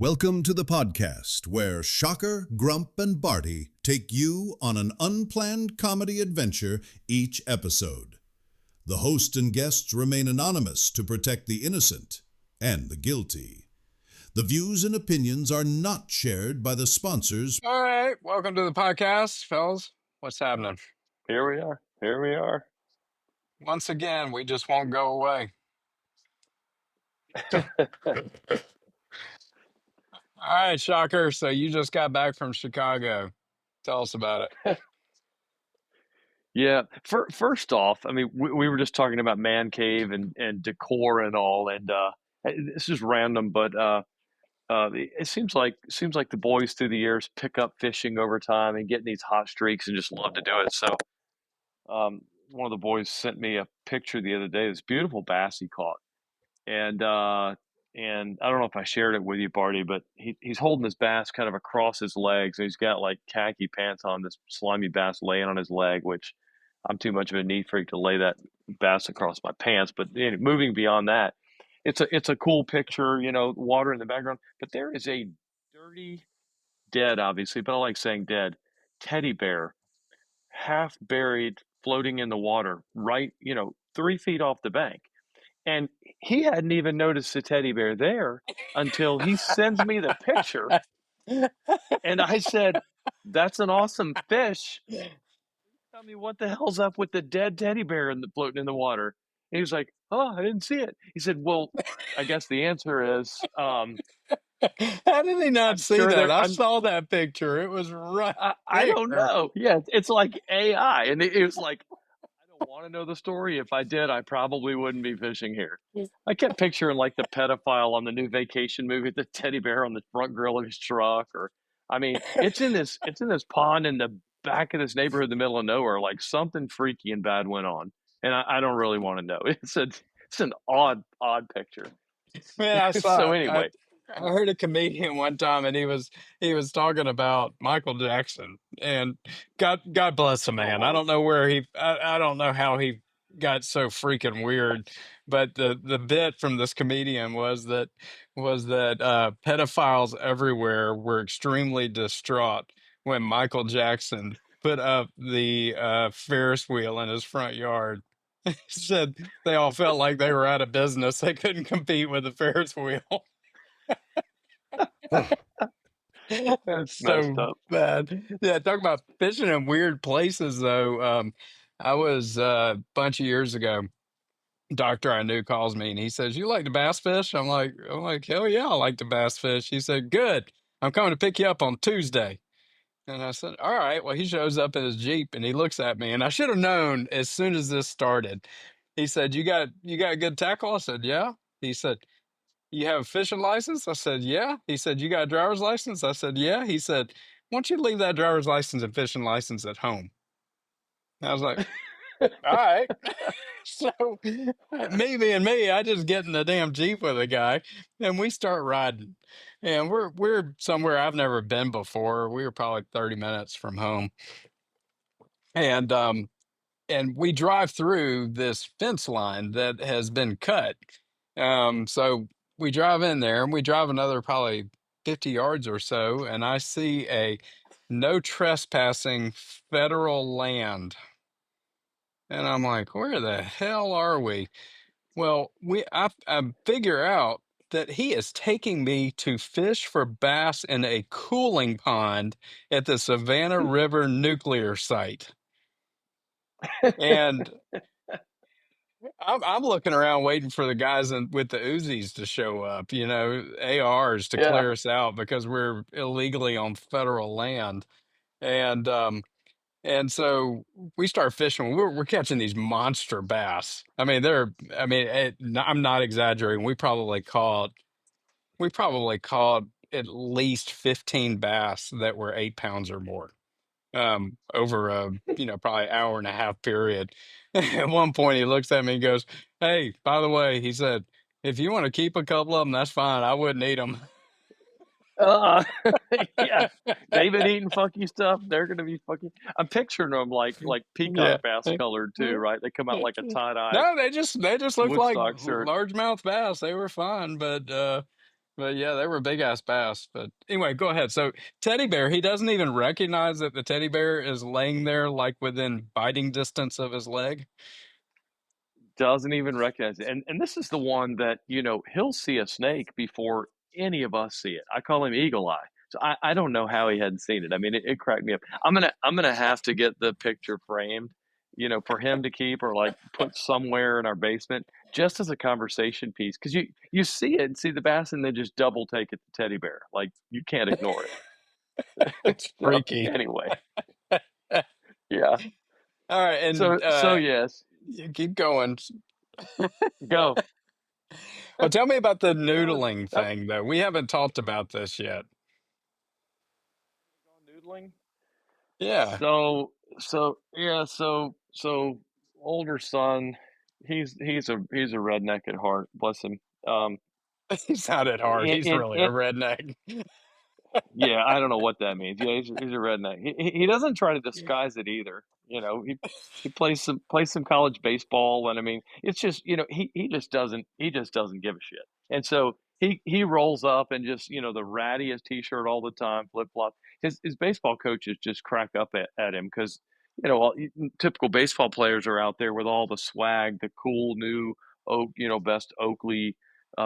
Welcome to the podcast where Shocker, Grump, and Barty take you on an unplanned comedy adventure each episode. The host and guests remain anonymous to protect the innocent and the guilty. The views and opinions are not shared by the sponsors. All right, welcome to the podcast, fellas. What's happening? Here we are. Here we are. Once again, we just won't go away. All right, Shocker. So you just got back from Chicago. Tell us about it. Yeah. First off, I mean, we were just talking about man cave and decor and all, and this is random, but it seems like the boys through the years pick up fishing over time and getting these hot streaks and just love to do it. So one of the boys sent me a picture the other day, this beautiful bass he caught, and I don't know if I shared it with you, Barty, but he's holding his bass kind of across his legs, and he's got like khaki pants on, this slimy bass laying on his leg, which I'm too much of a neat freak to lay that bass across my pants. But moving beyond that, it's a cool picture, water in the background. But there is a dirty, dead, obviously, but I like saying dead, teddy bear, half buried, floating in the water, right, 3 feet off the bank. And he hadn't even noticed the teddy bear there until he sends me the picture. And I said, "That's an awesome fish. Tell me what the hell's up with the dead teddy bear floating in the water." And he was like, "Oh, I didn't see it." He said, "Well, I guess the answer is..." How did he not see that? I saw that picture. It was right. I don't know. Yeah, it's like AI. And it was like, want to know the story. If I did, I probably wouldn't be fishing here. I kept picturing like the pedophile on the new Vacation movie, the teddy bear on the front grill of his truck, it's in this pond in the back of this neighborhood in the middle of nowhere. Like something freaky and bad went on, and I don't really want to know. It's an odd picture. Man, I saw. So anyway, I heard a comedian one time, and he was talking about Michael Jackson, and God bless the man. I don't know I don't know how he got so freaking weird, but the bit from this comedian was that pedophiles everywhere were extremely distraught when Michael Jackson put up the Ferris wheel in his front yard. He said they all felt like they were out of business. They couldn't compete with the Ferris wheel. That's so bad. Yeah, talk about fishing in weird places, though. I was a bunch of years ago. Doctor I knew calls me and he says, "You like to bass fish?" I'm like, "Hell yeah, I like to bass fish." He said, "Good. I'm coming to pick you up on Tuesday." And I said, "All right." Well, he shows up in his Jeep and he looks at me, and I should have known as soon as this started. He said, "You got a good tackle?" I said, "Yeah." He said, "You have a fishing license?" I said, "Yeah." He said, "You got a driver's license?" I said, "Yeah." He said, "Why don't you leave that driver's license and fishing license at home?" I was like, "All right." So me being me, I just get in the damn Jeep with a guy and we start riding. And we're somewhere I've never been before. We were probably 30 minutes from home. And we drive through this fence line that has been cut. So we drive in there and we drive another probably 50 yards or so, and I see a no trespassing federal land. And I'm like, where the hell are we? Well, I figure out that he is taking me to fish for bass in a cooling pond at the Savannah River nuclear site. And I'm looking around waiting for the guys with the Uzis to show up, ARs to clear us out because we're illegally on federal land. And so we start fishing. We're catching these monster bass. I mean, I'm not exaggerating. We probably caught at least 15 bass that were 8 pounds or more. Over a probably hour and a half period. At one point, he looks at me and goes, "Hey, by the way," he said, "if you want to keep a couple of them, that's fine. I wouldn't eat them." Yeah, they've been eating funky stuff. They're gonna be funky. I'm picturing them like peacock bass colored too, right? They come out like a tie dye. No, they just look like largemouth bass. They were fine, but But yeah, they were big ass bass. But anyway, go ahead. So teddy bear, he doesn't even recognize that the teddy bear is laying there like within biting distance of his leg. Doesn't even recognize it. And this is the one that, he'll see a snake before any of us see it. I call him Eagle Eye. So I don't know how he hadn't seen it. I mean, it cracked me up. I'm gonna have to get the picture framed, for him to keep or like put somewhere in our basement just as a conversation piece. Because you see it and see the bass and then just double take it to teddy bear. Like you can't ignore it. It's So freaky. anyway, yeah. All right, and So yes, you keep going. go. Well, tell me about the That was noodling that thing, though. We haven't talked about this yet. noodling. Yeah, So older son, he's a redneck at heart, bless him. he's not at heart. He's really a In redneck. Yeah, I don't know what that means. Yeah, he's a redneck. He doesn't try to disguise it either. He plays some college baseball, and I mean, it's just he just doesn't give a shit. And so he rolls up and just the rattiest t-shirt all the time, flip flop. His baseball coaches just crack up at him because typical baseball players are out there with all the swag, the cool new best Oakley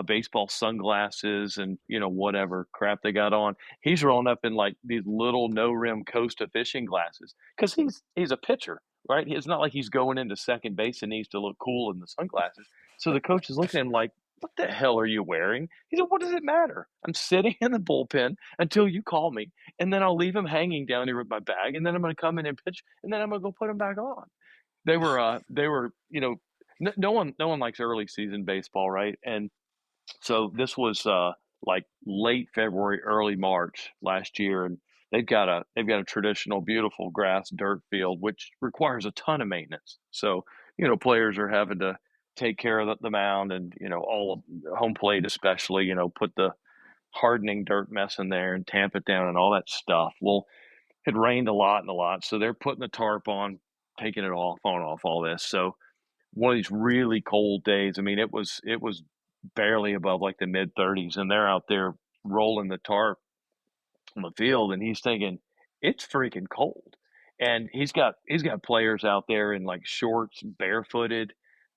baseball sunglasses and whatever crap they got on. He's rolling up in like these little no rim Costa fishing glasses because he's a pitcher, right? It's not like he's going into second base and needs to look cool in the sunglasses. So the coach is looking at him like, "What the hell are you wearing?" He said, "What does it matter? I'm sitting in the bullpen until you call me, and then I'll leave him hanging down here with my bag, and then I'm going to come in and pitch, and then I'm going to go put him back on." They were no one likes early season baseball, right? And so this was like late February, early March last year, and they've got a traditional, beautiful grass dirt field, which requires a ton of maintenance. So players are having to take care of the mound and all of home plate, especially put the hardening dirt mess in there and tamp it down and all that stuff. Well, it rained a lot and a lot, so they're putting the tarp on, taking it off, on off all this. So one of these really cold days. I mean, it was barely above like the mid 30s, and they're out there rolling the tarp on the field, and he's thinking it's freaking cold, and he's got players out there in like shorts, barefooted,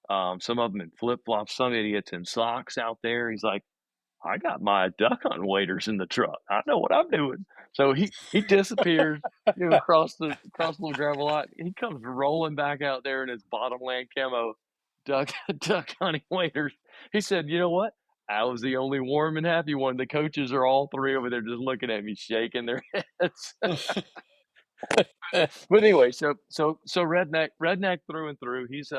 some of them in flip flops, some idiots in socks out there. He's like, I got my duck hunt waders in the truck. I know what I'm doing. So he disappears, across the little gravel lot. He comes rolling back out there in his bottomland camo duck duck hunting waders. He said, "You know what? I was the only warm and happy one. The coaches are all three over there just looking at me, shaking their heads." But anyway, so redneck through and through. He's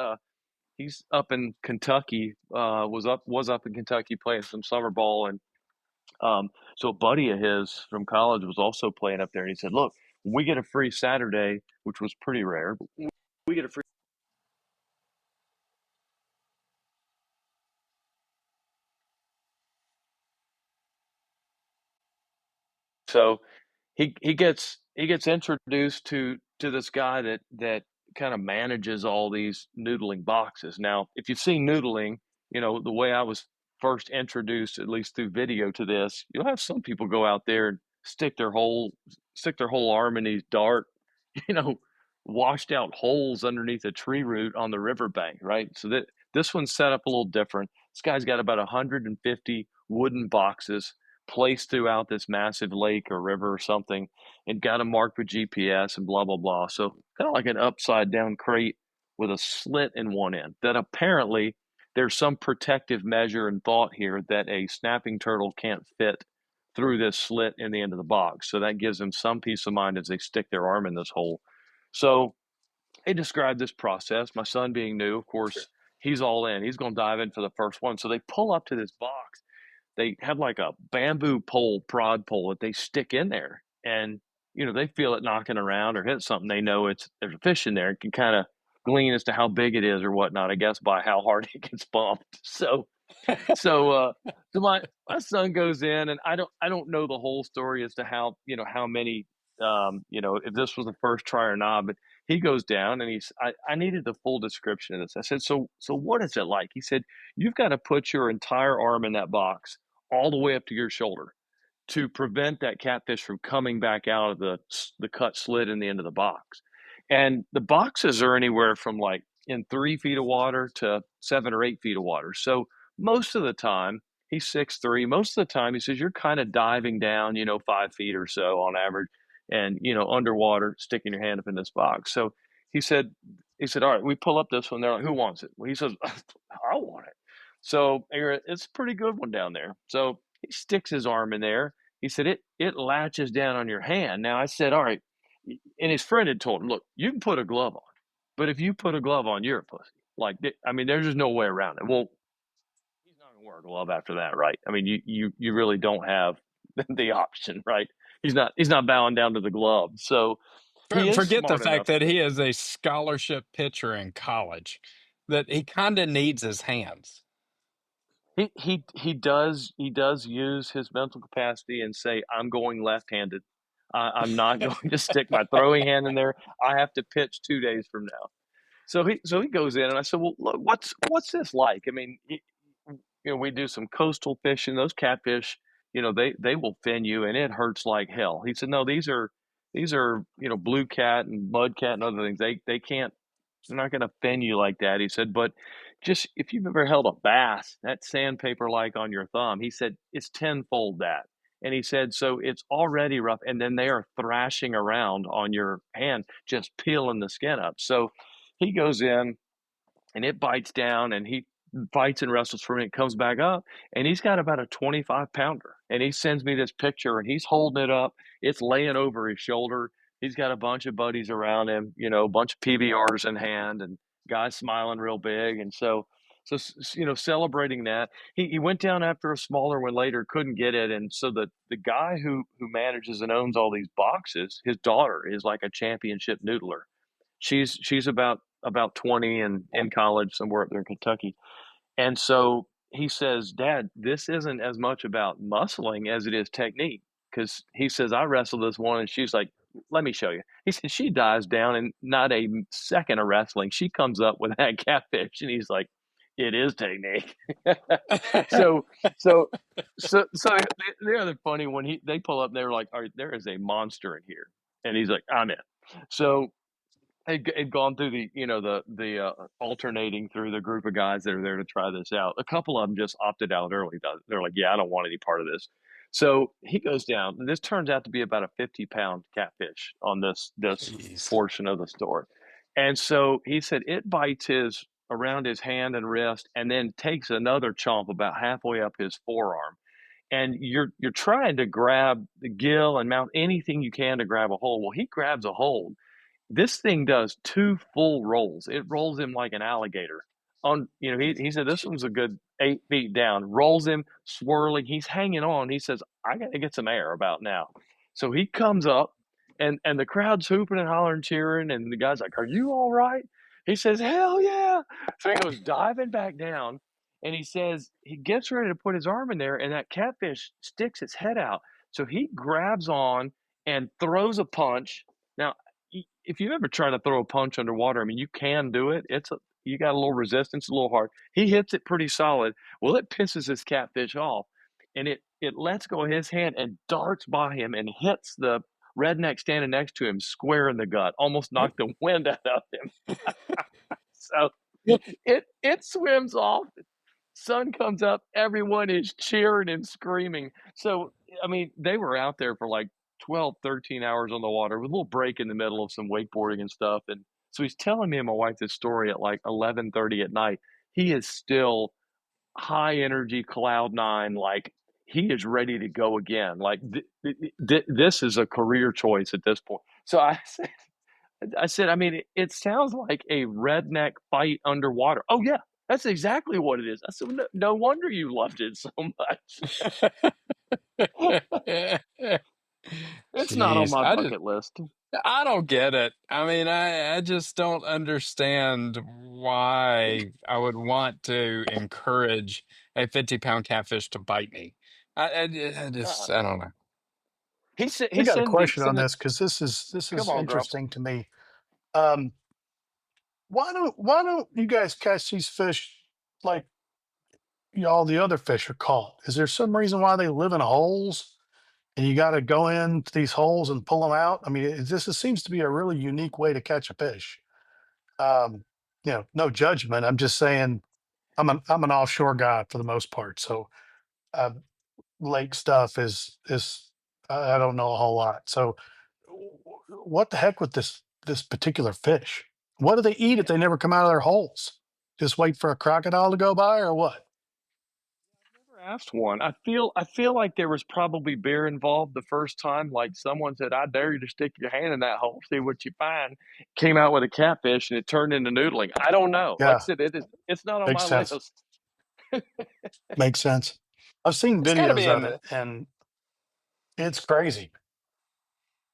up in Kentucky. Was up in Kentucky playing some summer ball, and so a buddy of his from college was also playing up there, and he said, "Look, when we get a free Saturday, which was pretty rare, but we get a free." So he gets introduced to this guy that kind of manages all these noodling boxes. Now, if you've seen noodling, the way I was first introduced, at least through video, to this, you'll have some people go out there and stick their whole arm in these dark, you know, washed out holes underneath a tree root on the riverbank, right? So that this one's set up a little different. This guy's got about 150 wooden boxes placed throughout this massive lake or river or something, and got them marked with GPS and blah blah blah. So kind of like an upside down crate with a slit in one end. That apparently there's some protective measure and thought here that a snapping turtle can't fit through this slit in the end of the box. So that gives them some peace of mind as they stick their arm in this hole. So he described this process. My son being new, of course, he's all in. He's going to dive in for the first one. So they pull up to this box. They have like a bamboo pole, prod pole that they stick in there, and they feel it knocking around or hit something. They know there's a fish in there, and can kind of glean as to how big it is or whatnot. I guess by how hard it gets bumped. So my son goes in, and I don't know the whole story as to how many if this was the first try or not, but he goes down, and I needed the full description of this. I said, so what is it like? He said, you've got to put your entire arm in that box all the way up to your shoulder to prevent that catfish from coming back out of the cut slit in the end of the box. And the boxes are anywhere from like in 3 feet of water to 7 or 8 feet of water. So most of the time, he's 6'3". Most of the time, he says you're kind of diving down, 5 feet or so on average, and underwater, sticking your hand up in this box. So he said, all right, we pull up this one. They're like, who wants it? Well, he says, I want it. So it's a pretty good one down there. So he sticks his arm in there. He said, it latches down on your hand. Now I said, all right. And his friend had told him, look, you can put a glove on, but if you put a glove on, you're a pussy. Like, I mean, there's just no way around it. Well, he's not going to wear a glove after that, right? I mean, you really don't have the option, right? He's not bowing down to the glove. So he is Forget the smart fact enough that to. he is a scholarship pitcher in college, that he kind of needs his hands. He does use his mental capacity and say, I'm going left-handed. I'm not going to stick my throwing hand in there. I have to pitch 2 days from now. So he goes in, and I said, well, look, what's this like? I mean, we do some coastal fishing. Those catfish, they will fin you, and it hurts like hell. He said, no, these are blue cat and mud cat and other things. They can't. They're not going to fin you like that. He said, but just if you've ever held a bass, that sandpaper like on your thumb, he said it's tenfold that. And he said, so it's already rough. And then they are thrashing around on your hand, just peeling the skin up. So he goes in and it bites down, and he fights and wrestles for a minute, comes back up, and he's got about a 25-pounder. And he sends me this picture, and he's holding it up. It's laying over his shoulder. He's got a bunch of buddies around him, a bunch of PBRs in hand, and guys smiling real big. And so celebrating that. He went down after a smaller one later, couldn't get it. And so the guy who manages and owns all these boxes, his daughter is like a championship noodler. She's about 20 and in college somewhere up there in Kentucky. And so he says, Dad, this isn't as much about muscling as it is technique. Because he says, I wrestled this one, and she's like, let me show you. He said, she dives down, and not a second of wrestling, she comes up with that catfish. And he's like, it is technique. so the other funny when they pull up, they're like, all right, there is a monster in here. And he's like, I'm in. So had gone through the alternating through the group of guys that are there to try this out. A couple of them just opted out early. They're like, yeah, I don't want any part of this. So he goes down, and this turns out to be about a 50-pound catfish on this Jeez. portion of the store. And so he said it bites around his hand and wrist, and then takes another chomp about halfway up his forearm. And you're trying to grab the gill and mount anything you can to grab a hold. Well, he grabs a hold. This thing does 2 full rolls. It rolls him like an alligator. He said this one's a good 8 feet down. Rolls him, swirling. He's hanging on. He says, I got to get some air about now. So he comes up, and the crowd's hooping and hollering, cheering, and the guy's like, are you all right? He says, hell yeah. So he goes diving back down, and he says he gets ready to put his arm in there, and that catfish sticks its head out. So he grabs on and throws a punch. Now, if you ever try to throw a punch underwater, I mean, you can do it. You got a little resistance, a little hard. He hits it pretty solid. Well, it pisses this catfish off, and it lets go of his hand and darts by him and hits the redneck standing next to him square in the gut, almost knocked the wind out of him. So it swims off. Sun comes up, everyone is cheering and screaming. So, I mean, they were out there for like 12, 13 hours on the water with a little break in the middle of some wakeboarding and stuff. And so he's telling me and my wife this story at like 11:30 at night. He is still high energy, cloud nine, like he is ready to go again. Like this is a career choice at this point. So I said, I mean, it sounds like a redneck fight underwater. Oh yeah, that's exactly what it is. I said, no wonder you loved it so much. It's not on Jeez, my bucket list. I don't get it. I mean, I just don't understand why I would want to encourage a 50-pound catfish to bite me. I don't know. I got a question on Send me. this because this Come is on, Grump. interesting to me. Why don't you guys catch these fish like all the other fish are caught? Is there some reason why they live in holes and you got to go into these holes and pull them out? I mean, it seems to be a really unique way to catch a fish. Um, no judgment. I'm just saying I'm an offshore guy for the most part. So uh, lake stuff is I don't know a whole lot. So what the heck with this particular fish? What do they eat if they never come out of their holes? Just wait for a crocodile to go by, or what? Never asked one. I feel like there was probably beer involved the first time. Like someone said, "I dare you to stick your hand in that hole, see what you find." Came out with a catfish, and it turned into noodling. I don't know. Like I Yeah, said, it's not on makes my sense. list. Makes sense. I've seen It's got to be videos of in it, and it's crazy.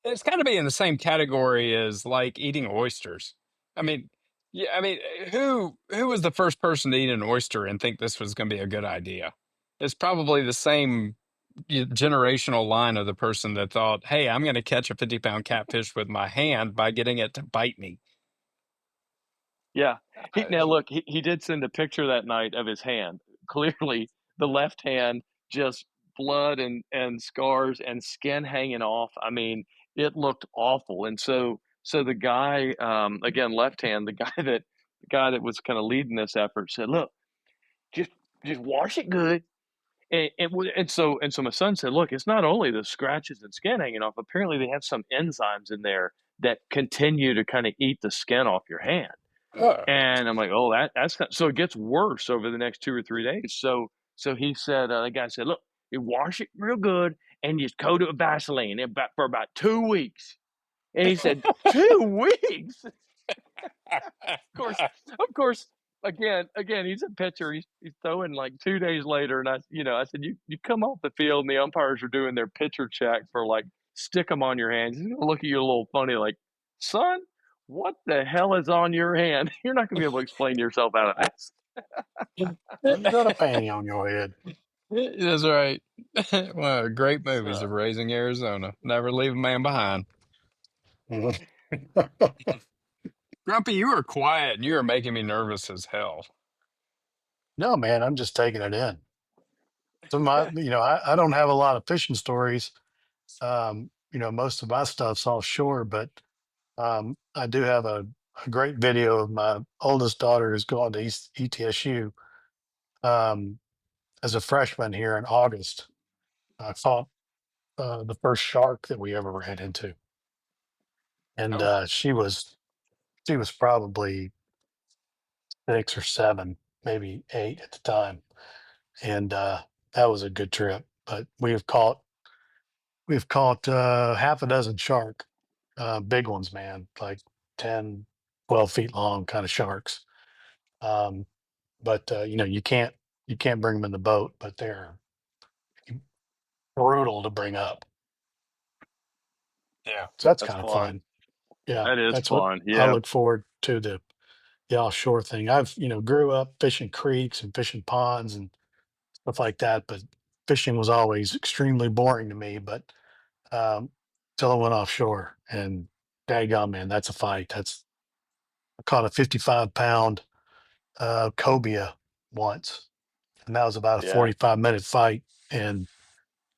it's got to be in the same category as like eating oysters. I mean, yeah, I mean, who was the first person to eat an oyster and think this was going to be a good idea? It's probably the same generational line of the person that thought, "Hey, I'm going to catch a 50-pound catfish with my hand by getting it to bite me." Yeah. Now Uh, look, he did send a picture that night of his hand. Clearly, the left hand just blood and scars and skin hanging off. I mean, it looked awful. And so the guy, again, left hand, the guy that was kind of leading this effort said, "Look, just just wash it good." And so my son said, "Look, it's not only the scratches and skin hanging off. Apparently, they have some enzymes in there that continue to kind of eat the skin off your hand." oh, And I'm like, "Oh, that's not, so it gets worse over the next 2 or 3 days." So he said, the guy said, "Look, you wash it real good and just coat it with Vaseline for about 2 weeks." And he said, 2 weeks. course, of course, again, he's a pitcher. He's throwing like 2 days later, and I said, you come off the field, and the umpires are doing their pitcher check for like stick them on your hands. He's gonna look at you a little funny, like, son, what the hell is on your hand? You're not gonna be able to explain yourself out of this. You got a panty on your head. that's right. One of the great movies So, of Raising Arizona. Never leave a man behind. Grumpy, you were quiet and you were making me nervous as hell. No, man, I'm just taking it in. So I don't have a lot of fishing stories. Most of my stuff's offshore, but I do have a great video of my oldest daughter who's going to ETSU um, as a freshman here in August. I caught the first shark that we ever ran into, and Oh, she was probably 6 or 7, maybe 8 at the time, and that was a good trip. But we've caught half a dozen shark, big ones, man, like 10, 12 feet long kind of sharks. Um, but you can't bring them in the boat, but they're brutal to bring up. yeah. So that's that's kind of fun. fun. Yeah, That is that's what fun. I Yeah. look forward to, the offshore thing. I've grew up fishing creeks and fishing ponds and stuff like that, but fishing was always extremely boring to me. But till I went offshore, and daggone, man, that's a fight. I caught a 55-pound cobia once, and that was about a Yeah. 45-minute fight. And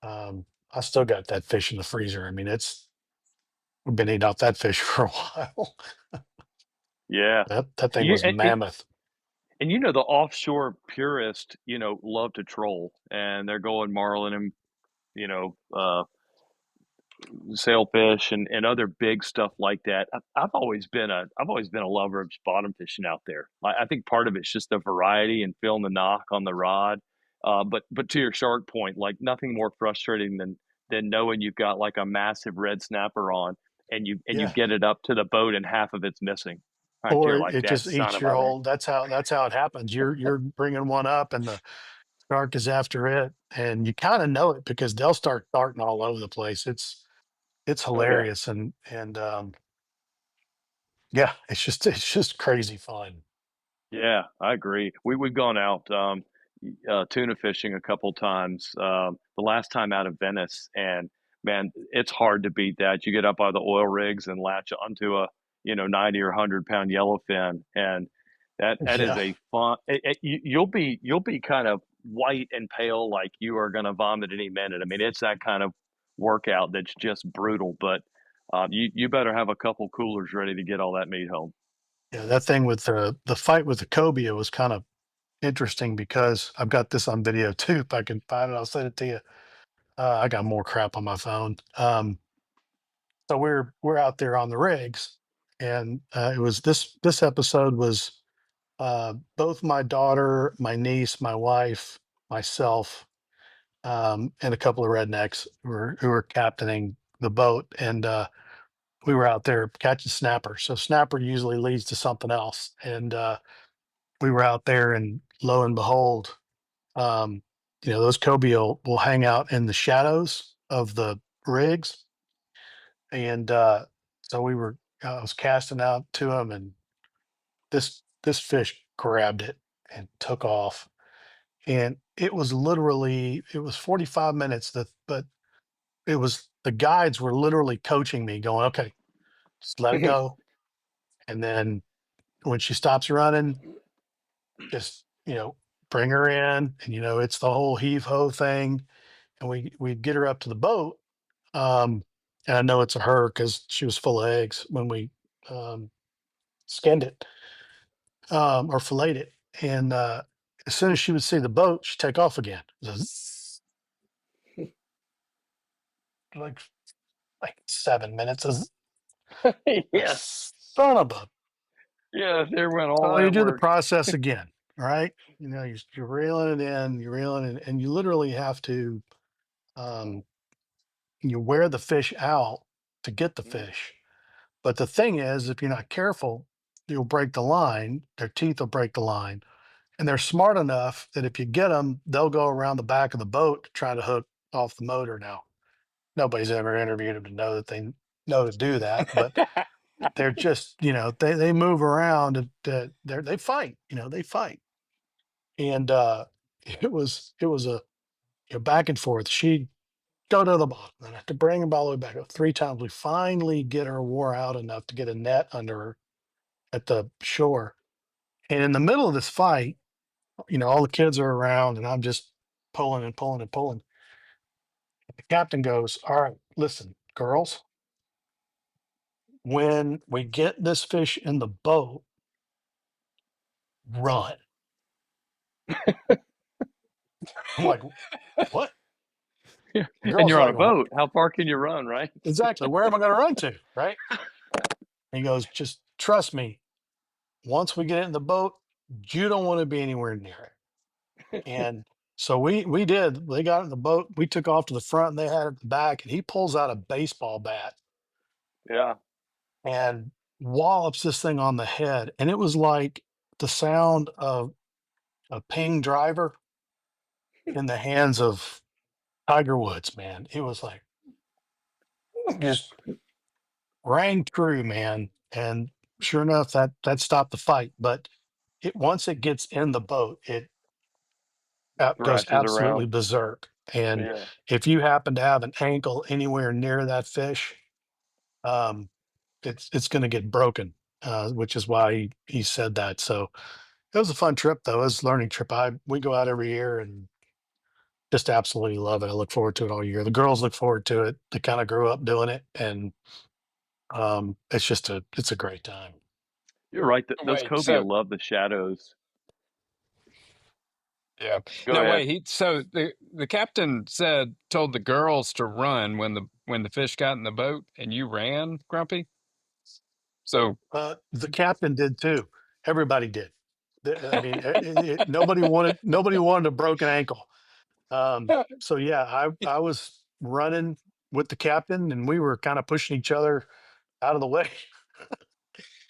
I still got that fish in the freezer. I mean, we've been eating off that fish for a while. Yeah. That thing You was and, mammoth. and the offshore purists, love to troll, and they're going marlin and you know, uh, sailfish and other big stuff like that. I've always been a lover of bottom fishing out there. I think part of it's just the variety and feeling the knock on the rod. But to your shark point, like nothing more frustrating than knowing you've got like a massive red snapper on, and you Yeah. get it up to the boat and half of it's missing. Right, Or you're like, it that just son eats of your a man. whole. That's how it happens. You're bringing one up, and the shark is after it, and you kind of know it because they'll start darting all over the place. It's Oh yeah. hilarious, and yeah, it's just crazy fun. Yeah, I agree. We've gone out tuna fishing a couple times. The last time out of Venice, and man, it's hard to beat that. You get up out of the oil rigs and latch onto a 90 or 100 pound yellowfin, and that is Yeah. a fun. You'll be kind of white and pale, like you are going to vomit any minute. I mean, it's that kind of workout that's just brutal. But you better have a couple coolers ready to get all that meat home. Yeah, that thing with the fight with the cobia was kind of interesting because I've got this on video too. If I can find it, I'll send it to you. I got more crap on my phone. So we're out there on the rigs, and it was this episode was both my daughter, my niece, my wife, myself, and a couple of rednecks who were captaining the boat, and we were out there catching snapper. So snapper usually leads to something else, and we were out there, and lo and behold, um, those cobia will hang out in the shadows of the rigs, and so I was casting out to him, and this fish grabbed it and took off, and it was 45 minutes that, but the guides were literally coaching me, going, okay, just let it go, and then when she stops running, just bring her in, and it's the whole heave ho thing, and we'd get her up to the boat. And I know it's a her because she was full of eggs when we um, skinned it, or filleted it. And as soon as she would see the boat, she'd take off again. Zzz, like like 7 minutes. Yeah. Son of a. Yeah, there went all So you that do the work. process again, right? You're reeling it in, you're reeling it, and you literally have to um, you wear the fish out to get the fish. But the thing is, if you're not careful, you'll break the line. Their teeth will break the line. And they're smart enough that if you get them, they'll go around the back of the boat to try to hook off the motor. Now, nobody's ever interviewed them to know that they know to do that, but they're just, they move around, and they fight, they fight. And it was a back and forth. She'd go to the bottom, then I have to bring him all the way back up 3 times. We finally get her wore out enough to get a net under her at the shore. And in the middle of this fight, all the kids are around, and I'm just pulling and pulling and pulling. The captain goes, all right, listen, girls, when we get this fish in the boat, run. I'm like, what? Yeah. The And girl's you're on like, a boat. How far can you run, right? exactly. Where am I going to run to? Right. And he goes, just trust me. Once we get it in the boat, you don't want to be anywhere near it. And so we did. They got in the boat. We took off to the front, and they had it at the back. And he pulls out a baseball bat Yeah. and wallops this thing on the head. And it was like the sound of a ping driver in the hands of Tiger Woods, man. It was like just rang true, man. And sure enough, that stopped the fight. But once it gets in the boat, it goes Thrashes absolutely around. berserk. And Yeah. if you happen to have an ankle anywhere near that fish, um, it's going to get broken, which is why he said that. So it was a fun trip, though. It was a learning trip. We go out every year and just absolutely love it. I look forward to it all year. The girls look forward to it. They kind of grew up doing it, and it's a great time. You're right. Those Wait, cobia so love the shadows. yeah. Go No, ahead. wait. So the captain told the girls to run when the fish got in the boat, and you ran, Grumpy. So The captain did too. Everybody did. I mean, nobody wanted a broken ankle. So yeah, I was running with the captain, and we were kind of pushing each other out of the way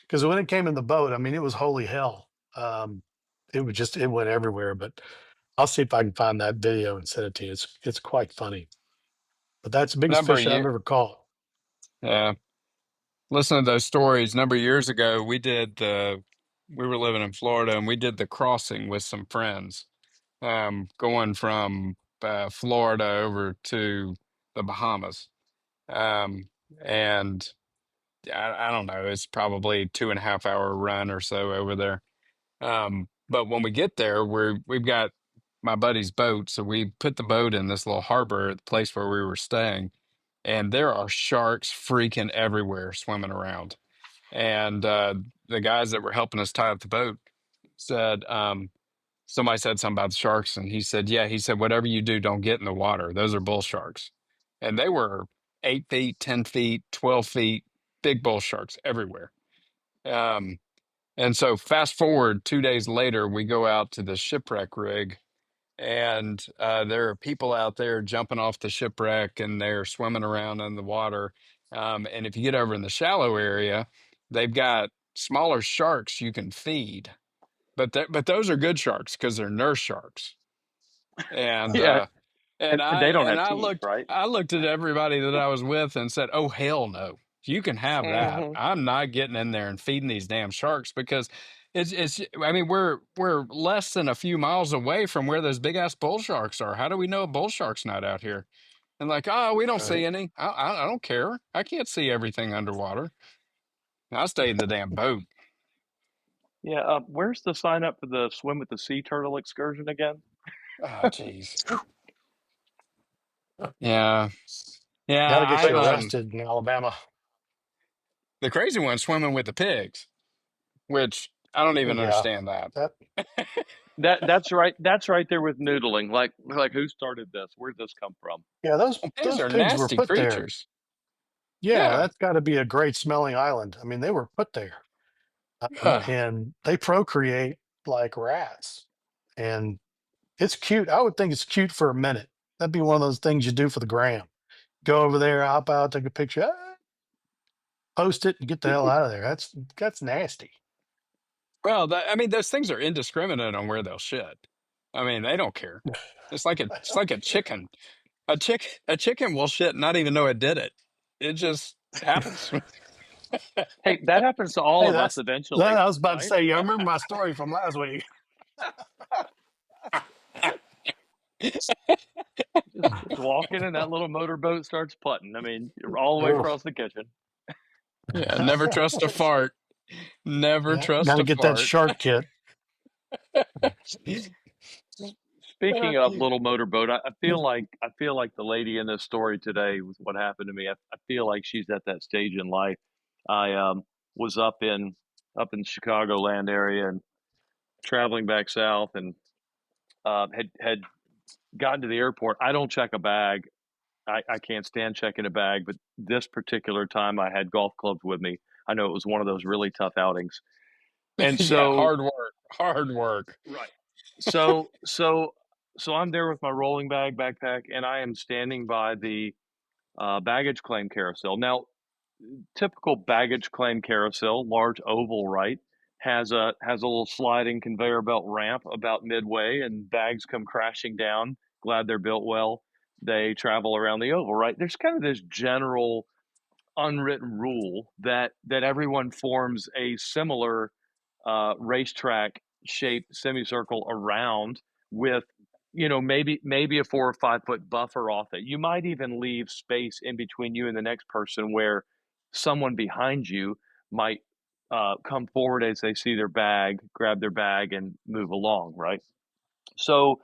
because when it came in the boat, I mean, it was holy hell. It went everywhere. But I'll see if I can find that video and send it to you. It's quite funny. But that's the biggest number of fish I've year, ever caught. yeah. Listen to those stories. Number of years ago, we were living in Florida, and we did the crossing with some friends, going from Florida over to the Bahamas. Um, and I don't know, it's probably 2.5 hour run or so over there. But when we get there, we've got my buddy's boat. So we put the boat in this little harbor at the place where we were staying, and there are sharks freaking everywhere swimming around. And the guys that were helping us tie up the boat said, somebody said something about the sharks, and he said, yeah, he said, whatever you do, don't get in the water. Those are bull sharks. And they were 8 feet, 10 feet, 12 feet, big bull sharks everywhere. And so fast forward 2 days later, we go out to the shipwreck rig, and there are people out there jumping off the shipwreck, and they're swimming around in the water. And if you get over in the shallow area, they've got smaller sharks you can feed, but those are good sharks because they're nurse sharks. And Yeah, and and they don't have I teeth, right? looked at everybody that I was with and said, "Oh hell no. You can have that. Mm-hmm. I'm not getting in there and feeding these damn sharks because it's I mean, we're less than a few miles away from where those big ass bull sharks are. How do we know a bull shark's not out here?" And like, "Oh, we don't see Right. any. I don't care. I can't see everything underwater." I stay in the damn boat. Yeah. Where's the sign up for the swim with the sea turtle excursion again? Oh, jeez. Yeah. Got to Yeah, get But you arrested in Alabama. the crazy one's swimming with the pigs, which I don't even Yeah, understand that. that's right. That's right there with noodling. Like who started this? Where'd this come from? those Pigs are pigs were nasty put there. creatures. Yeah, Yeah. that's got to be a great smelling island. I mean, they were put there, Ugh. and they procreate like rats, and it's cute. I would think it's cute for a minute. That'd be one of those things you do for the gram. Go over there, hop out, take a picture, post it, and get the hell out of there. That's nasty. Well, I mean, those things are indiscriminate on where they'll shit. I mean, they don't care. It's like a chicken. A chicken will shit and not even know it did it. It just happens. Hey, that happens to all Hey, of us that eventually, I was about to right? say. You remember my story from last week? Just walking and that little motorboat starts putting. I mean, all the way Ugh. across the kitchen. Yeah, never trust a fart. Never Yeah, trust got to a get that fart. shark kit. Speaking of little motorboat, I feel like the lady in this story today with what happened to me. I feel like she's at that stage in life. I was up in Chicagoland area and traveling back south, and had gotten to the airport. I don't check a bag. I can't stand checking a bag, but this particular time I had golf clubs with me. I know it was one of those really tough outings, and Yeah, so hard work. Hard work. right. So I'm there with my rolling bag backpack, and I am standing by the baggage claim carousel. Now, typical baggage claim carousel, large oval, right, has a little sliding conveyor belt ramp about midway, and bags come crashing down. Glad they're built well. They travel around the oval, right? There's kind of this general unwritten rule that everyone forms a similar racetrack shaped semicircle around with maybe a 4 or 5 foot buffer off it. You might even leave space in between you and the next person where someone behind you might come forward as they see their bag, grab their bag, and move along, right? So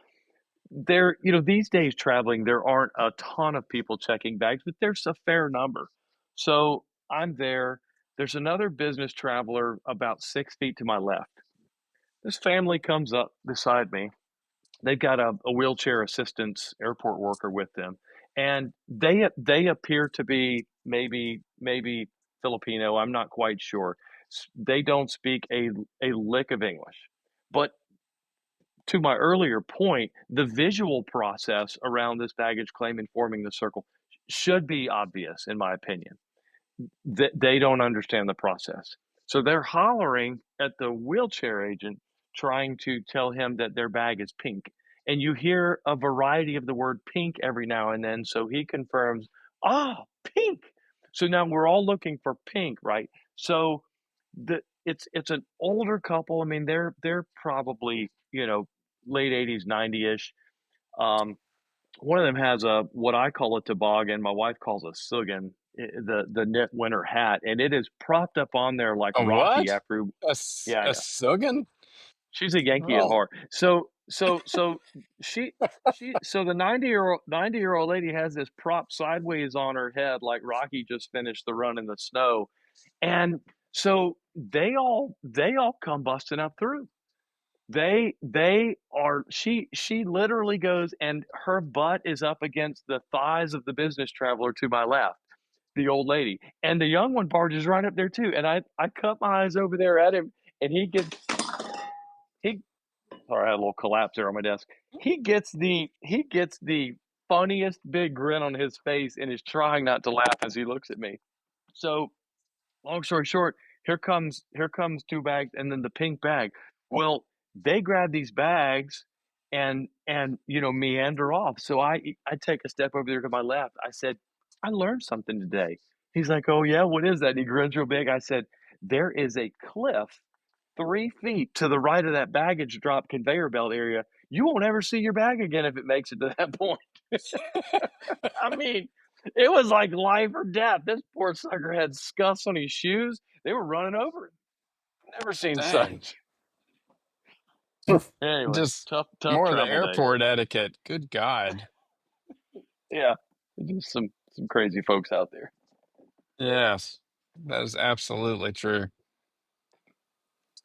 these days traveling, there aren't a ton of people checking bags, but there's a fair number. So I'm there. There's another business traveler about 6 feet to my left. This family comes up beside me. They've got a wheelchair assistance airport worker with them, and they appear to be maybe Filipino. I'm not quite sure. They don't speak a lick of English, but to my earlier point, the visual process around this baggage claim and forming the circle should be obvious, in my opinion. They don't understand the process. So they're hollering at the wheelchair agent, trying to tell him that their bag is pink. And you hear a variety of the word pink every now and then. So he confirms, pink. So now we're all looking for pink, right? So it's an older couple. I mean, they're probably, late 80s, 90-ish. One of them has what I call a toboggan, my wife calls a suggin, the knit winter hat, and it is propped up on there like A Rocky what? after. A Yeah, I know. suggin? She's a Yankee at Oh, heart. So so so the 90-year-old lady has this prop sideways on her head like Rocky just finished the run in the snow, and so they all come busting up through. They are she literally goes, and her butt is up against the thighs of the business traveler to my left, the old lady, and the young one barges right up there too. And I cut my eyes over there at him, and he sorry, I had a little collapse there on my desk. He gets the funniest big grin on his face and is trying not to laugh as he looks at me. So long story short, here comes two bags and then the pink bag. Well, they grab these bags and meander off. So I take a step over there to my left. I said, I learned something today. He's like, oh yeah, what is that? And he grins real big. I said, there is a cliff 3 feet to the right of that baggage drop conveyor belt area. You won't ever see your bag again if it makes it to that point. I mean, it was like life or death. This poor sucker had scuffs on his shoes. They were running over him. Never seen Dang. such. Anyway, Just tough more of the travel day. airport etiquette. Good God. Yeah, just some crazy folks out there. Yes, that is absolutely true.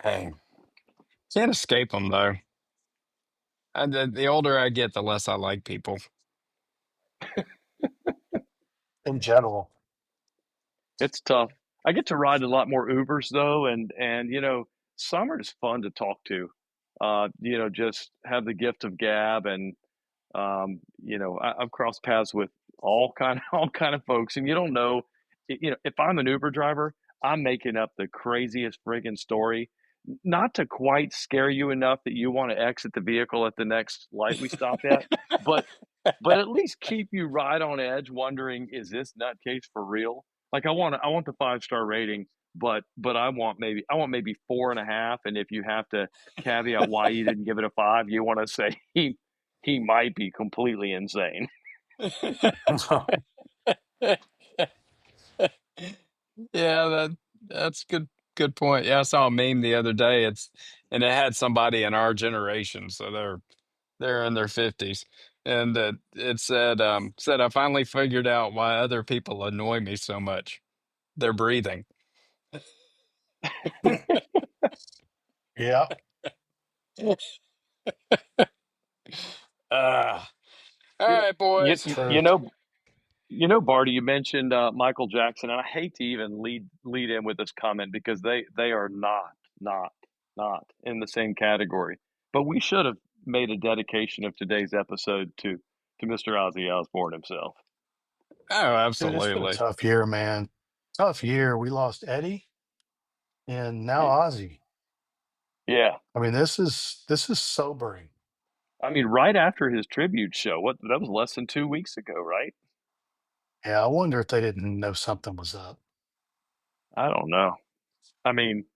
Hey, can't escape them though. The older I get, the less I like people. in general. It's tough. I get to ride a lot more Ubers though, and Summer is fun to talk to. Just have the gift of gab, and I've crossed paths with all kind of folks, and you don't know, if I'm an Uber driver, I'm making up the craziest friggin' story, not to quite scare you enough that you want to exit the vehicle at the next light we stop at, but at least keep you right on edge, wondering, is this nutcase for real? Like I want the 5-star rating, but I want maybe 4.5, and if you have to caveat why you didn't give it a 5, you want to say he might be completely insane. Yeah, that's good point. Yeah, I saw a meme the other day. And it had somebody in our generation, so they're in their 50s. And it said I finally figured out why other people annoy me so much. They're breathing. Yeah. All You know, right, you, boys. you True. you know, Barty, you mentioned Michael Jackson, and I hate to even lead in with this comment because they are not not in the same category. But we should have made a dedication of today's episode to Mr. Ozzy Osbourne himself. Oh, Dude, it's been a absolutely. tough year, man. Tough year. We lost Eddie and now Ozzy. Yeah, I mean, this is sobering. I mean, right after his tribute show, what that was less than 2 weeks ago, right? Yeah, I wonder if they didn't know something was up. I don't know. I mean,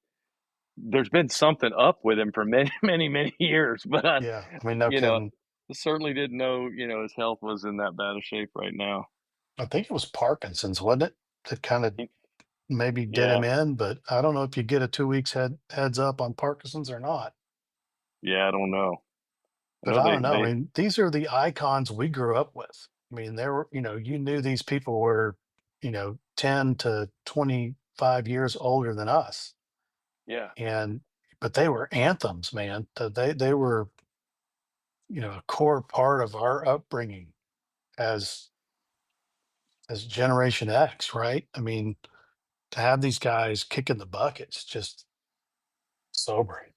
there's been something up with him for many, many, many years, but Yeah, I mean, no you know, kidding. certainly didn't know, his health was in that bad a shape right now. I think it was Parkinson's, wasn't it? That kind of maybe did Yeah, him in, but I don't know if you get a 2 weeks heads up on Parkinson's or not. yeah, I don't know. I But know I they don't know. I mean, these are the icons we grew up with. I mean, there were, you knew these people were, 10 to 25 years older than us. yeah, And but they were anthems, man. They were, a core part of our upbringing as Generation X, right? I mean, to have these guys kicking the buckets, just sobering.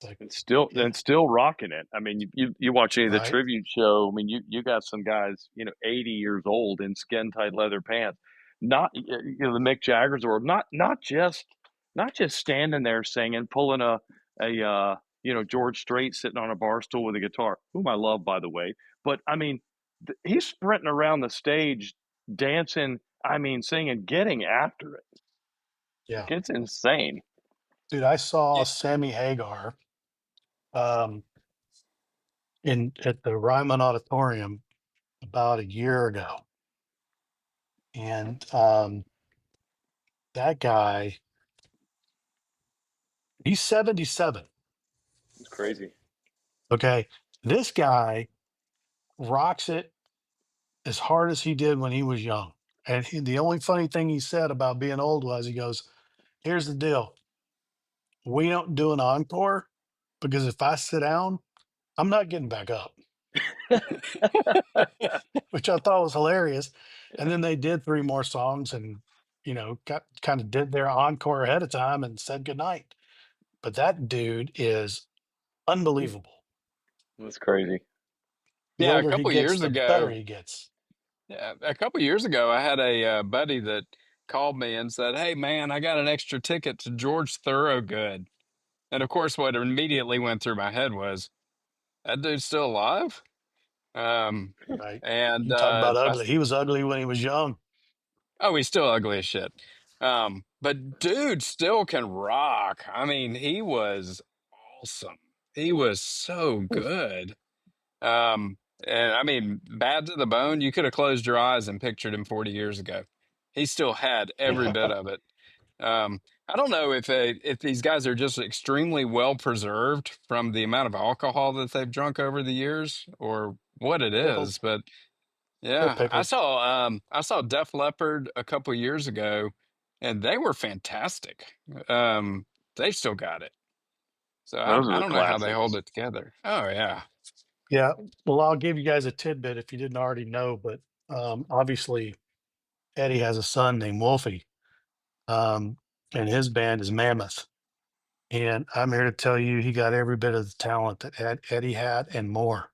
Like, yeah, and still rocking it. I mean, you watch any of the right. tribute show. I mean, you got some guys, 80 years old in skin tight leather pants. Not the Mick Jaggers, or not just standing there singing, pulling a George Strait sitting on a bar stool with a guitar, whom I love, by the way. But I mean, he's sprinting around the stage, dancing. I mean, singing, getting after it. Yeah. Like, it's insane. Dude, I saw Yeah. Sammy Hagar um in at the Ryman Auditorium about a year ago. And that guy, he's 77. It's crazy. Okay. This guy rocks it as hard as he did when he was young. And the only funny thing he said about being old was he goes, here's the deal. We don't do an encore because if I sit down, I'm not getting back up, which I thought was hilarious. And then they did 3 more songs and, got kind of did their encore ahead of time and said goodnight. But that dude is unbelievable. That's crazy. The Yeah, a older he couple gets, years the better ago, he gets. yeah, a couple years ago, I had a buddy that called me and said, "Hey, man, I got an extra ticket to George Thorogood." And of course, what immediately went through my head was, "That dude's still alive?" Um, Right. and You talk about I ugly. He was ugly when he was young. Oh, he's still ugly as shit. But dude still can rock. I mean, he was awesome. He was so good. Um, and I mean, bad to the bone. You could have closed your eyes and pictured him 40 years ago. He still had every bit of it. I don't know if these guys are just extremely well preserved from the amount of alcohol that they've drunk over the years, or what it Pickled. is, but They're yeah, pickled. I saw Def Leppard a couple years ago, and they were fantastic. Um, they still got it. So Those are I the don't know how they hold classics. it together. Oh yeah. Yeah. Well, I'll give you guys a tidbit if you didn't already know, but obviously Eddie has a son named Wolfie, um, and his band is Mammoth. And I'm here to tell you, he got every bit of the talent that Eddie had and more.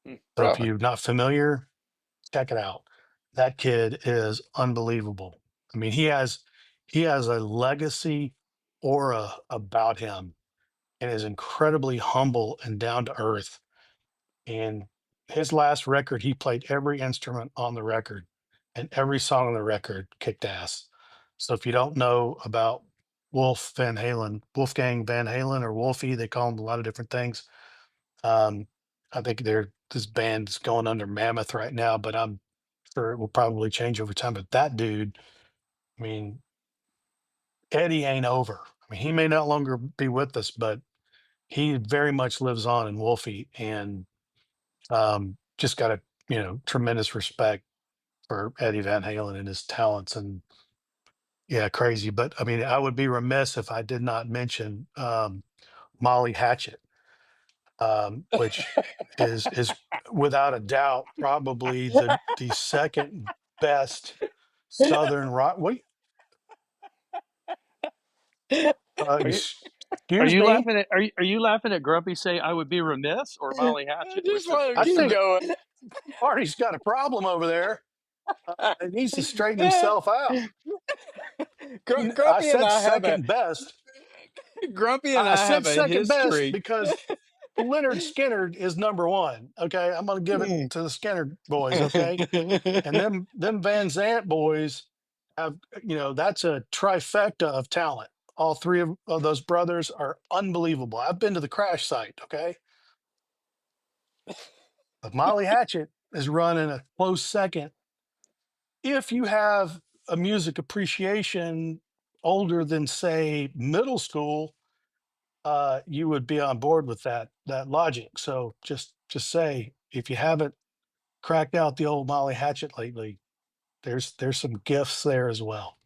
So if Really? you're not familiar, check it out. That kid is unbelievable. I mean, he has a legacy aura about him and is incredibly humble and down to earth. And his last record, he played every instrument on the record, and every song on the record kicked ass. So if you don't know about Wolfgang Van Halen or Wolfie, they call him a lot of different things. Um, I think this band's going under Mammoth right now, but I'm sure it will probably change over time. But that dude, I mean, Eddie ain't over. I mean, he may no longer be with us, but he very much lives on in Wolfie, and just got a tremendous respect for Eddie Van Halen and his talents. And yeah, crazy. But I mean, I would be remiss if I did not mention Molly Hatchett, which is without a doubt probably the second best Southern rock. Wait, Are you are excuse you me. laughing at are you laughing at Grumpy say I would be remiss or Molly I Hatchet? just Which of want to I which keep of think going. Barty's got a problem over there. He needs to straighten himself out. I Grumpy and said I have a second best. Grumpy and I I said have a second best history. because Lynyrd Skynyrd is number one. Okay, I'm gonna give it to the Skynyrd boys. Okay, and them Van Zant boys have that's a trifecta of talent. All three of those brothers are unbelievable. I've been to the crash site. Okay, but Molly Hatchet is running a close second. If you have a music appreciation older than say middle school, you would be on board with that logic. So just say if you haven't cracked out the old Molly Hatchet lately, there's some gifts there as well.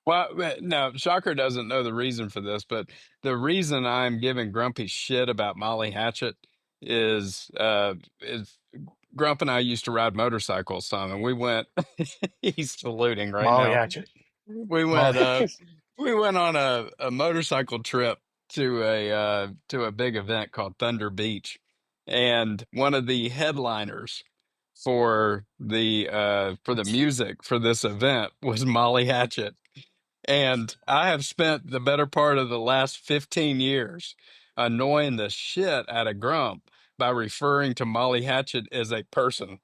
Well, no, Shocker doesn't know the reason for this, but the reason I'm giving Grumpy shit about Molly Hatchet is Grump and I used to ride motorcycles some, and we went. He's saluting right Molly now. Hatchet, We Molly went Hatchet. we went on a motorcycle trip to a big event called Thunder Beach, and one of the headliners for the music for this event was Molly Hatchet. And I have spent the better part of the last 15 years annoying the shit out of Grump by referring to Molly Hatchet as a person.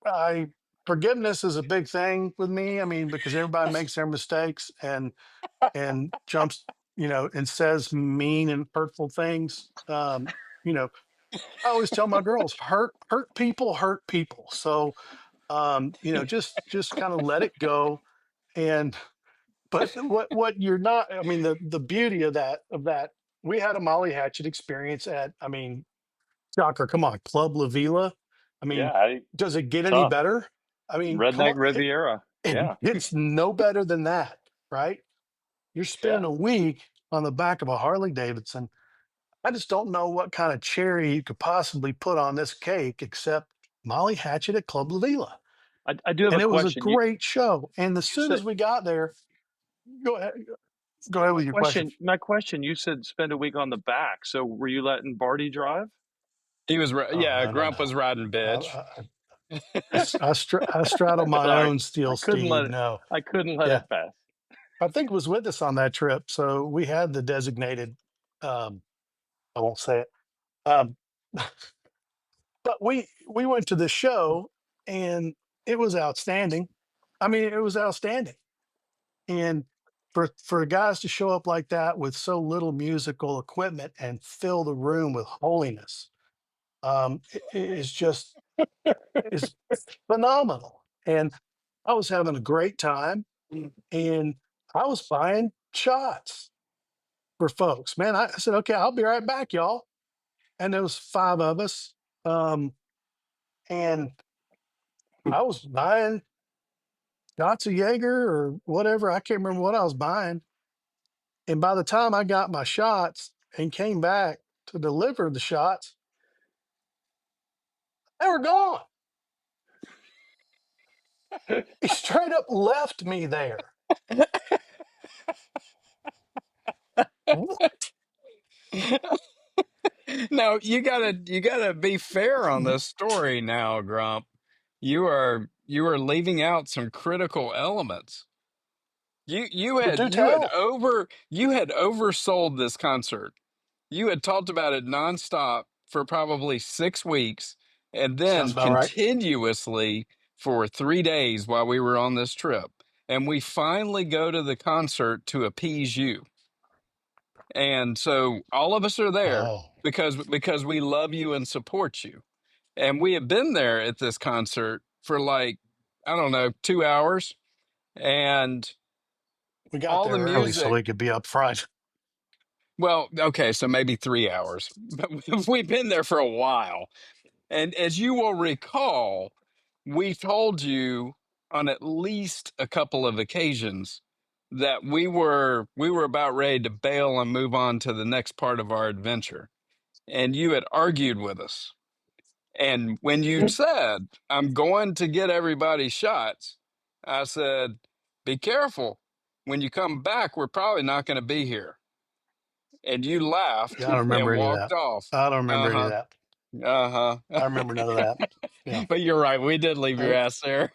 I forgiveness is a big thing with me. I mean, because everybody makes their mistakes and jumps, and says mean and hurtful things. You know, I always tell my girls, hurt people hurt people. So just kind of let it go. And But what you're not, I mean, the beauty of that, we had a Molly Hatchet experience at, I mean, Shocker, come on, Club La Vila. I mean, Yeah, does it get any tough. better? I mean, come Redneck on, Riviera. Yeah, it's no better than that, right? You're spending yeah. a week on the back of a Harley Davidson. I just don't know what kind of cherry you could possibly put on this cake except Molly Hatchet at Club La Vila. I do have And a it was a question. great show. And as You soon said as we got there, go ahead, with your question. my question. You said spend a week on the back. So were you letting Barty drive? He was, Oh, yeah, no, no, Grump no. was riding bitch. I straddle my Sorry, own steel I couldn't let steed. it. No. I couldn't let Yeah. it pass. I think was with us on that trip. So we had the designated, I won't say it. Um, but we went to the show and it was outstanding. I mean, it was outstanding. And for guys to show up like that with so little musical equipment and fill the room with holiness, is just is phenomenal. And I was having a great time, and I was buying shots for folks. Man, I said, okay, I'll be right back, y'all. And there was 5 of us, and I was buying shots of Jaeger or whatever. I can't remember what I was buying. And by the time I got my shots and came back to deliver the shots, they were gone. He straight up left me there. What? No, you gotta be fair on this story now, Grump. You are leaving out some critical elements. But do tell. You had oversold this concert. You had talked about it nonstop for probably 6 weeks, and Sounds then about right. continuously for 3 days while we were on this trip. And we finally go to the concert to appease you. And so all of us are there Oh, because we love you and support you. And we had been there at this concert for like, I don't know, 2 hours. And we got all there the early so music, we could be up front. well, okay, so maybe 3 hours. But we've been there for a while. And as you will recall, we told you on at least a couple of occasions that we were about ready to bail and move on to the next part of our adventure. And you had argued with us. And when you said, I'm going to get everybody shots, I said, be careful. When you come back, we're probably not going to be here. And you Yeah, laughed I don't remember and any of walked that. off. I don't remember any of Uh-huh. that. Uh-huh. I remember none of that. Yeah. But you're right. We did leave your I, ass there.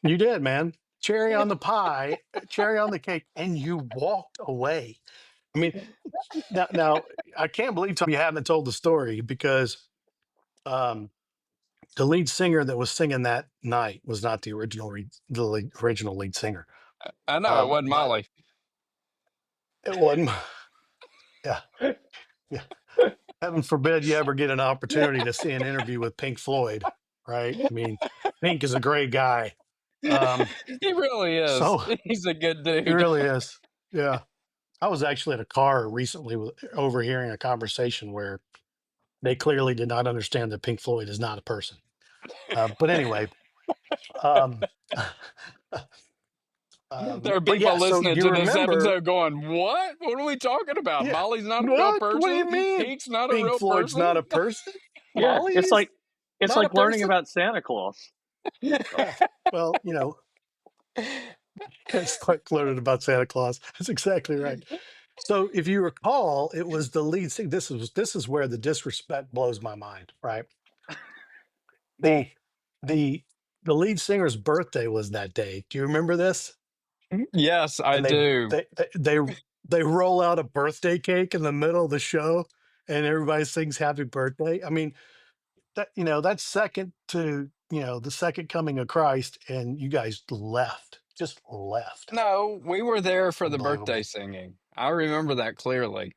you did, man. Cherry on the pie, cherry on the cake, and you walked away. I mean, now I can't believe Tom, you haven't told the story because um, the lead singer that was singing that night was not the original lead singer. I know it wasn't But Molly. it wasn't. Yeah, yeah. Heaven forbid you ever get an opportunity to see an interview with Pink Floyd, right? I mean, Pink is a great guy. He really is. So He's a good he dude. really is. Yeah. I was actually at a car recently overhearing a conversation where they clearly did not understand that Pink Floyd is not a person. But anyway, um, There are but people yeah. So listening do you to this remember? episode going, "What? What are we talking about? Yeah. Molly's not a real What? What do you person. mean? Pink's not a Pink real Floyd's not a person. person? Yeah, Molly's it's not a like learning person? about Santa Claus. Yeah. Well, it's like learning about Santa Claus. That's exactly right. So if you recall, it was the lead singer. This is where the disrespect blows my mind, right? The the the lead singer's birthday was that day. Do you remember this? Yes, I And they do. they they they, they roll out a birthday cake in the middle of the show and everybody sings happy birthday. I mean, that's second to, the second coming of Christ, and you guys left. Just left. No, we were there for the birthday Unbelievable. singing. I remember that clearly.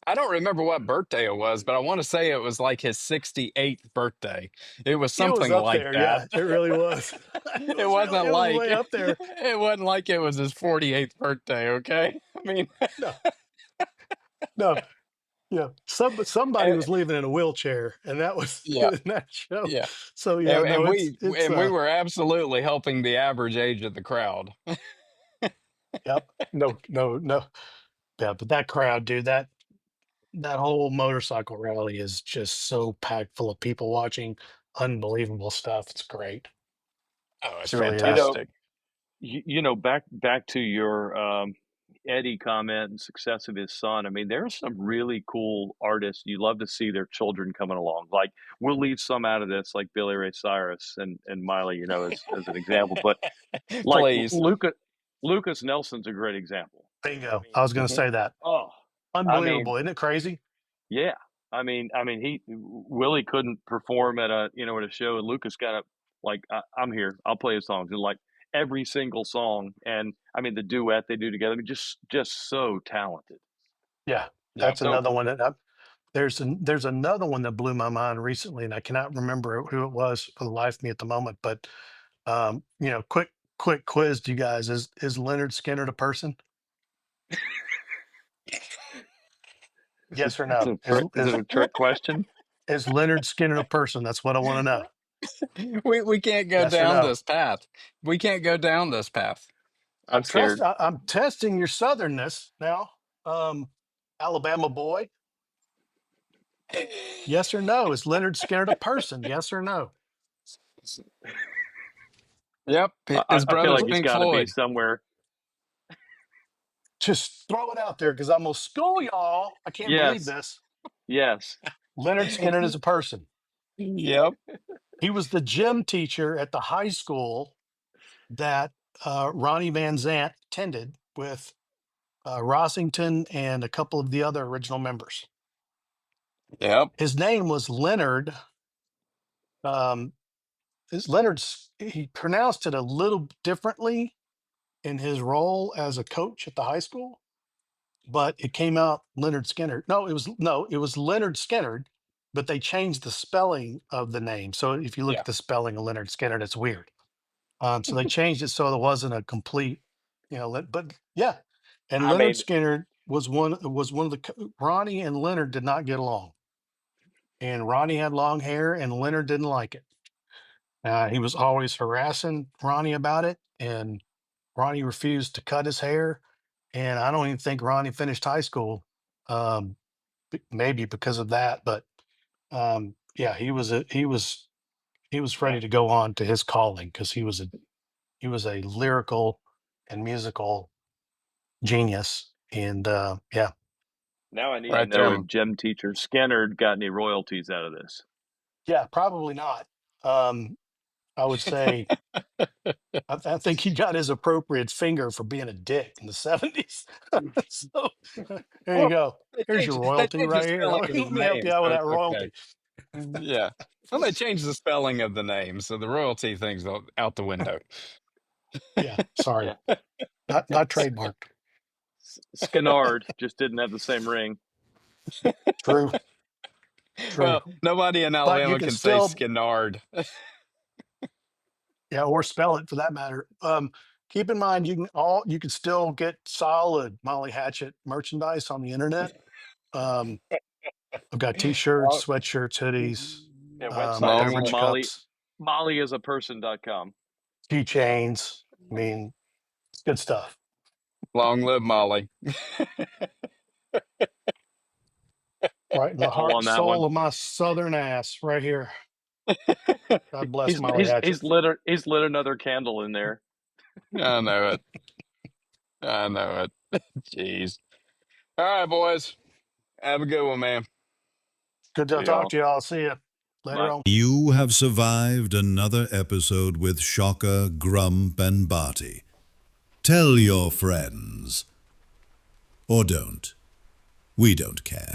I don't remember what birthday it was, but I want to say it was like his 68th birthday. It was It was something up like there. that. Yeah, it really was. It wasn't It was like way up there. it wasn't like it was his 48th birthday, okay? I mean, No, no. Yeah, somebody and- was leaving in a wheelchair, and that was yeah, in that show. yeah. So yeah, no, it's We were absolutely helping the average age of the crowd. yep. No, no, no. Yeah, but that crowd, dude, that whole motorcycle rally is just so packed full of people watching unbelievable stuff. It's great. Oh, it's It really You is. know, fantastic. back to your Eddie comment and success of his son. I mean, there are some really cool artists. You love to see their children coming along. Like we'll leave some out of this, like Billy Ray Cyrus and Miley, as an example. But like Please. Lucas Nelson's a great example. Bingo. I was going to say that. Oh, I mean, Unbelievable. Isn't it crazy? yeah. He Willie couldn't perform at a show, and Lucas got up like I'm here. I'll play his songs, and like every single song, and I mean the duet they do together. I mean, just so talented. Yeah, Yeah. that's So another cool. one that there's another one that blew my mind recently, and I cannot remember who it was for the life of me at the moment. But quick quiz to you guys: is Lynyrd Skynyrd a person? Yes or no? Is it a trick question? Is Lynyrd Skynyrd a person? That's what I want to know. We can't go Yes or down no? this path. We can't go down this path. I'm scared. I'm testing your southernness now. Alabama boy. Yes or no? Is Lynyrd Skynyrd a person? Yes or no? Yep. His I feel brother's like he's Pink got to be Floyd. somewhere. Just throw it out there because I'm gonna school y'all. I can't believe Yes, this. yes. Leonard Skinner is a person. Yep. He was the gym teacher at the high school that Ronnie Van Zant attended with Rossington and a couple of the other original members. Yep. His name was Leonard. He pronounced it a little differently in his role as a coach at the high school, but it came out Lynyrd Skynyrd. No, it was Lynyrd Skynyrd, but they changed the spelling of the name. So if you look Yeah. at the spelling of Lynyrd Skynyrd, it's weird. So they changed it so there wasn't a complete, but yeah. And I Lynyrd mean, Skynyrd was one of the Ronnie and Leonard did not get along. And Ronnie had long hair and Leonard didn't like it. He was always harassing Ronnie about it, and Ronnie refused to cut his hair. And I don't even think Ronnie finished high school, maybe because of that. But yeah, he was ready to go on to his calling because he was a lyrical and musical genius. And yeah, now I need to Right know there. if gym teacher Skynyrd got any royalties out of this. yeah, probably not. I would say I think he got his appropriate finger for being a dick in the 70s. So there you go. Here's your They royalty changed the right here. spelling Let of his me help name, you out with so that it's okay. royalty. Yeah. Well, they changed the spelling of the name, so the royalty thing's out the window. Yeah, sorry. Yeah. Not trademarked. Skynyrd just didn't have the same ring. True. Well, nobody in But you Alabama can can say still, Skynyrd. yeah, or spell it for that matter. Keep in mind you can still get solid Molly Hatchet merchandise on the internet. I've got t-shirts, sweatshirts, hoodies, Yeah, website Long beverage cups, mollyisaperson.com. keychains. I mean, it's good stuff. Long live Molly. Right in the All heart on and that one. soul of my southern ass, right here. God bless Molly Hatchet. He's lit another candle in there. I know it. I know it. Jeez. All right, boys. Have a good one, man. Good to See talk y'all. to you all. See you later Bye. on. You have survived another episode with Shocker, Grump, and Barty. Tell your friends. Or don't. We don't care.